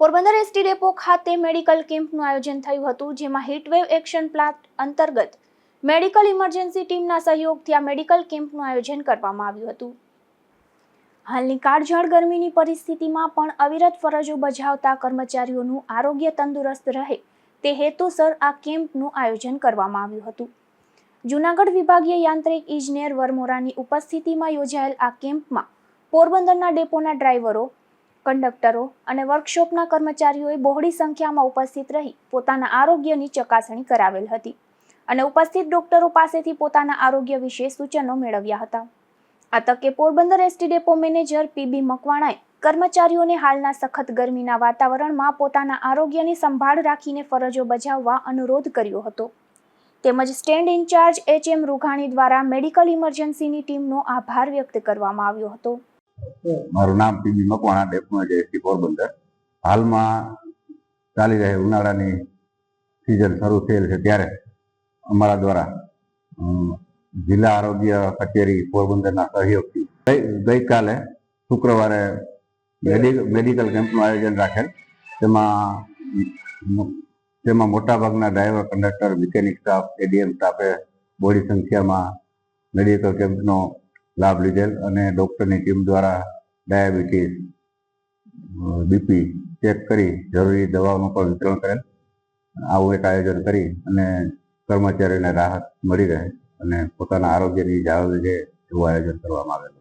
Porbandar ST depot ખાતે medical કેમ્પનું આયોજન થયું હતું, જેમાં હીટવેવ એક્શન પ્લાન અંતર્ગત મેડિકલ ઇમરજન્સી ટીમના સહયોગથી આ મેડિકલ કેમ્પનું આયોજન કરવામાં આવ્યું હતું। હાલની કાળઝાળ ગરમીની પરિસ્થિતિમાં પણ અવિરત ફરજો બજાવતા કર્મચારીઓનું આરોગ્ય તંદુરસ્ત રહે તે હેતુસર આ કેમ્પનું આયોજન કરવામાં આવ્યું હતું। જૂનાગઢ વિભાગીય યાંત્રિક ઇજનેર વરમોરાની ઉપસ્થિતિમાં યોજાયેલ આ કેમ્પમાં પોરબંદરના ડેપોના ડ્રાઈવરો, કંડક્ટરો અને વર્કશોપના કર્મચારીઓએ બહોળી સંખ્યામાં ઉપસ્થિત રહી પોતાના આરોગ્યની ચકાસણી કરાવેલ હતી અને ઉપસ્થિત ડોક્ટરો પાસેથી પોતાના આરોગ્ય વિશે સૂચનો મેળવ્યા હતા। આ તકે Porbandar ST depot manager PB મકવાણાએ કર્મચારીઓને હાલના સખત ગરમીના વાતાવરણમાં પોતાના આરોગ્યની સંભાળ રાખીને ફરજો બજાવવા અનુરોધ કર્યો હતો। તેમજ સ્ટેન્ડ ઇન્ચાર્જ એચએમ રૂઘાણી દ્વારા મેડિકલ ઇમરજન્સીની ટીમનો આભાર વ્યક્ત કરવામાં આવ્યો હતો। મારું નામ PB Makwana, depot ST Porbandar. હાલમાં ચાલી રહી ઉનાળાની સિઝન શરૂ થયેલ છે, ત્યારે અમારા દ્વારા જિલ્લા આરોગ્ય કચેરી પોરબંદરના સહયોગથી ગઈકાલે શુક્રવારે મેડિકલ કેમ્પનું આયોજન રાખેલ। તેમાં મોટાભાગના driver, conductor, mechanic staff, ADM સ્ટાફે બહોળી સંખ્યામાં મેડિકલ કેમ્પનો લાભ લીધેલ અને ડૉક્ટરની ટીમ દ્વારા ડાયાબિટીસ, બીપી ચેક કરી જરૂરી દવાઓનું પણ વિતરણ કરેલ। આવું એક આયોજન કરી અને કર્મચારીઓને રાહત મળી રહે અને પોતાના આરોગ્યની જાળવણી રહે એવું આયોજન કરવામાં આવેલું।